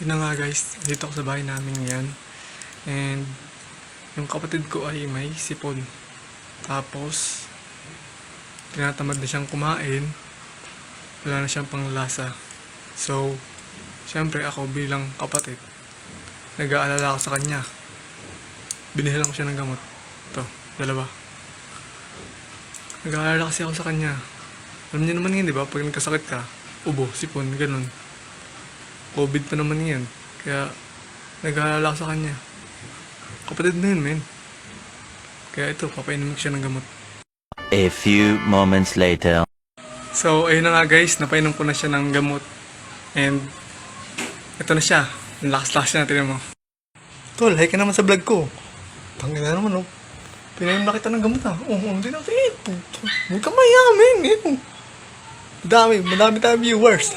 Yun na nga guys, dito ako sa bahay namin ngayon. And yung kapatid ko ay may sipon. Tapos, tinatamad na siyang kumain. Wala na siyang panglasa. So, syempre ako bilang kapatid, nag-aalala ako sa kanya. Binihilan ko siya ng gamot. Ito, dalawa. Nag-aalala kasi ako sa kanya. Alam niyo naman yun, di ba? Pag nagkasakit ka, ubo, sipon, ganun. COVID pa naman yan. Kaya, nag-aalala ako sa kanya. Kapatid na yun, men. Kaya ito, papainom ko siya ng gamot. A few moments later. So, ayun na nga guys, napainom ko na siya ng gamot. And, ito na siya. Ang lakas-lakas niya, tignan mo. Tol, hi ka naman sa vlog ko. Tangin na naman, oh. Pinainom na kita ng gamot, ah. Hindi na, huwag ka mayamin, eh. Madami viewers.